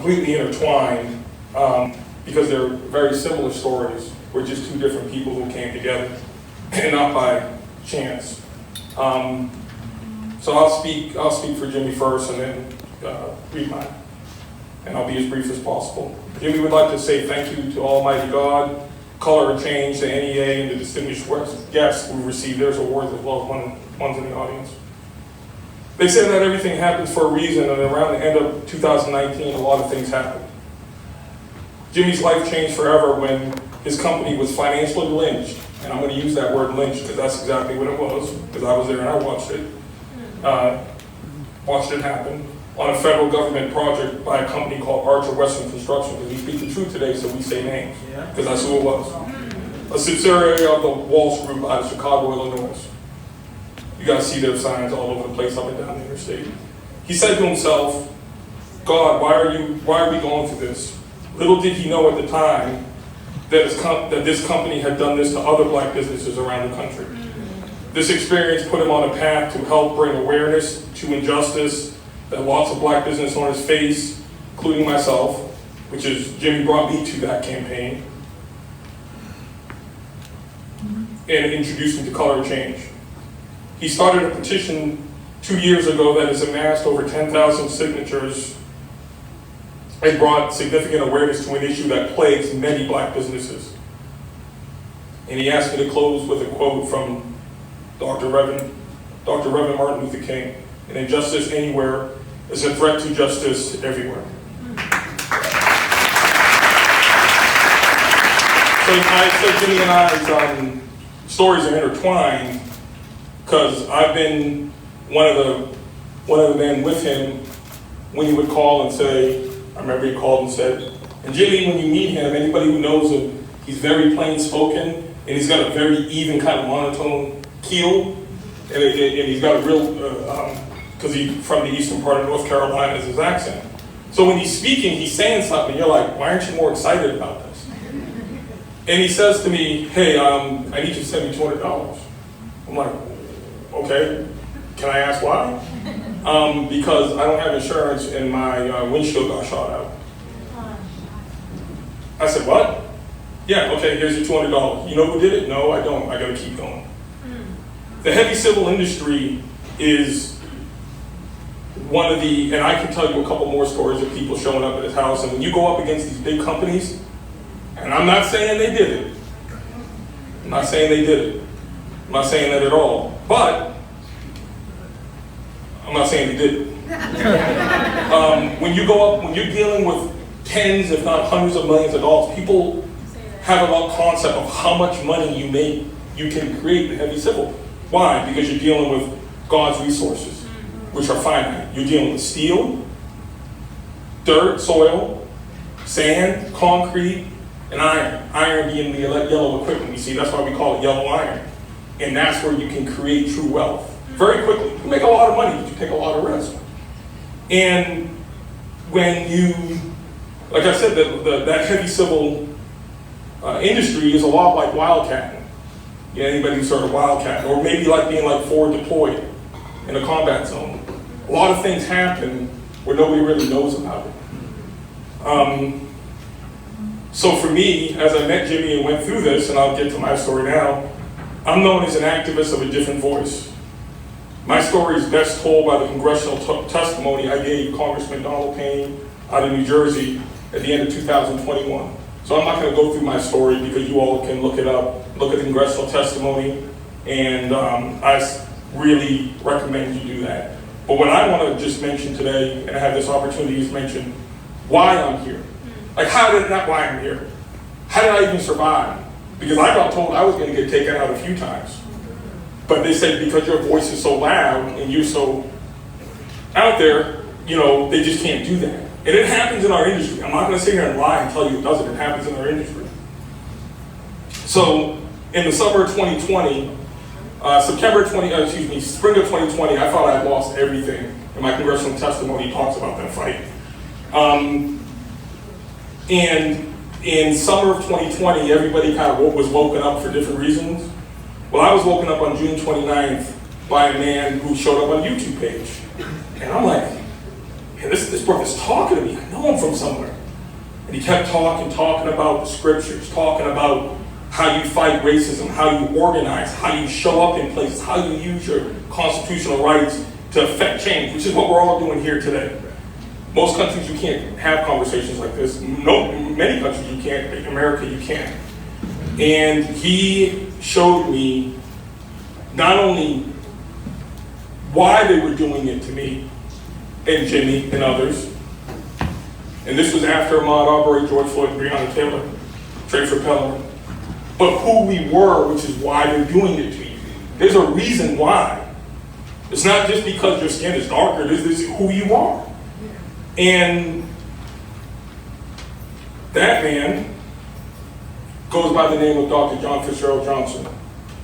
completely intertwined because they're very similar stories. We're just two different people who came together, and not by chance. So I'll speak for Jimmy first, and then read mine, and I'll be as brief as possible. Jimmy would like to say thank you to Almighty God, Color and Change, the NEA, and the distinguished guests who received their awards, as well as ones in the audience. They say that everything happens for a reason, and around the end of 2019, a lot of things happened. Jimmy's life changed forever when his company was financially lynched, and I'm going to use that word lynched because that's exactly what it was, because I was there and I watched it happen, on a federal government project by a company called Archer Western Construction, because we speak the truth today, so we say names, because that's who it was. A subsidiary of the Walsh Group out of Chicago, Illinois. You guys see their signs all over the place up and down the interstate. He said to himself, God, why are we going through this? Little did he know at the time that this company had done this to other black businesses around the country. This experience put him on a path to help bring awareness to injustice that lots of black business owners face, including myself, which is Jimmy brought me to that campaign, and introduced me to Color and Change. He started a petition 2 years ago that has amassed over 10,000 signatures and brought significant awareness to an issue that plagues many black businesses. And he asked me to close with a quote from Dr. Reverend Martin Luther King: "An injustice anywhere is a threat to justice everywhere." So Jimmy and I's stories are intertwined because I've been one of the men with him when he would call and say, I remember he called and said, and Jimmy, when you meet him, anybody who knows him, he's very plain spoken, and he's got a very even kind of monotone keel, and he's got a real, because he's from the eastern part of North Carolina, is his accent. So when he's speaking, he's saying something, you're like, why aren't you more excited about this? And he says to me, hey, I need you to send me $200. I'm like, okay, can I ask why? Because I don't have insurance and my windshield got shot out. I said, what? Yeah, okay, here's your $200. You know who did it? No, I don't. I gotta keep going. The heavy civil industry is one of the, and I can tell you a couple more stories of people showing up at his house, and when you go up against these big companies, and I'm not saying they did it. I'm not saying they did it. I'm not saying that at all. But I'm not saying they did it. When you go up, when you're dealing with tens, if not hundreds of millions of dollars, people have a concept of how much money you can create in heavy civil. Why? Because you're dealing with God's resources, which are finite. You're dealing with steel, dirt, soil, sand, concrete, and iron. Iron being the yellow equipment. You see, that's why we call it yellow iron. And that's where you can create true wealth. Very quickly. You make a lot of money, but you take a lot of risk. And when you, like I said, that heavy civil industry is a lot like wildcatting. Yeah, anybody who's heard of wildcatting, or maybe like being like forward deployed in a combat zone. A lot of things happen where nobody really knows about it. So for me, as I met Jimmy and went through this, and I'll get to my story now, I'm known as an activist of a different voice. My story is best told by the congressional testimony I gave Congressman Donald Payne out of New Jersey at the end of 2021. So I'm not going to go through my story because you all can look it up, look at the congressional testimony, and I really recommend you do that. But what I want to just mention today, and I have this opportunity to mention why I'm here. Like, not why I'm here. How did I even survive? Because I got told I was going to get taken out a few times. But they said because your voice is so loud and you're so out there, they just can't do that. And it happens in our industry. I'm not going to sit here and lie and tell you it doesn't. It happens in our industry. So in the summer of 2020, spring of 2020, I thought I had lost everything. And my congressional testimony talks about that fight. And in summer of 2020, everybody kind of was woken up for different reasons. Well, I was woken up on June 29th by a man who showed up on a YouTube page. And I'm like, And this brother's talking to me. I know him from somewhere. And he kept talking about the scriptures, talking about how you fight racism, how you organize, how you show up in places, how you use your constitutional rights to affect change, which is what we're all doing here today. Most countries you can't have conversations like this. No, many countries you can't. In America you can't. And he showed me not only why they were doing it to me and Jimmy and others, and this was after Ahmaud Arbery, George Floyd, and Breonna Taylor, Tracer Pelham, but who we were, which is why they're doing it to you. There's a reason why. It's not just because your skin is darker, this is who you are. And that man goes by the name of Dr. John Fitzgerald Johnson,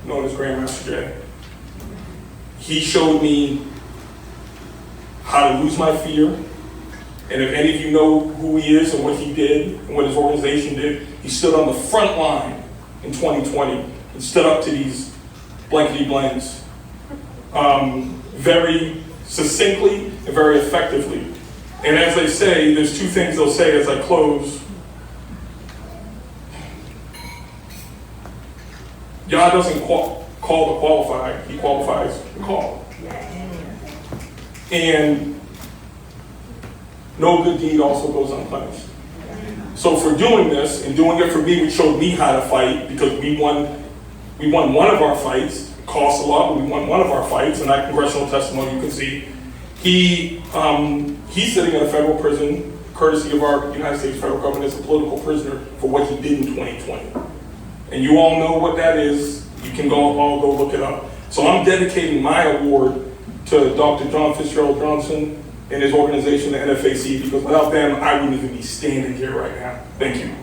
known as Grandmaster Jay. He showed me how to lose my fear. And if any of you know who he is and what he did and what his organization did, he stood on the front line in 2020 and stood up to these blankety blanks very succinctly and very effectively. And as they say, there's two things they'll say as I close. Yah doesn't call the qualified, he qualifies the call. And no good deed also goes unpunished. So for doing this and doing it for me, which showed me how to fight, because we won one of our fights. It cost a lot, but we won one of our fights, and that congressional testimony you can see. He's sitting in a federal prison, courtesy of our United States federal government, as a political prisoner for what he did in 2020. And you all know what that is. You can all go look it up. So I'm dedicating my award to Dr. John Fitzgerald Johnson and his organization, the NFAC, because without them, I wouldn't even be standing here right now. Thank you.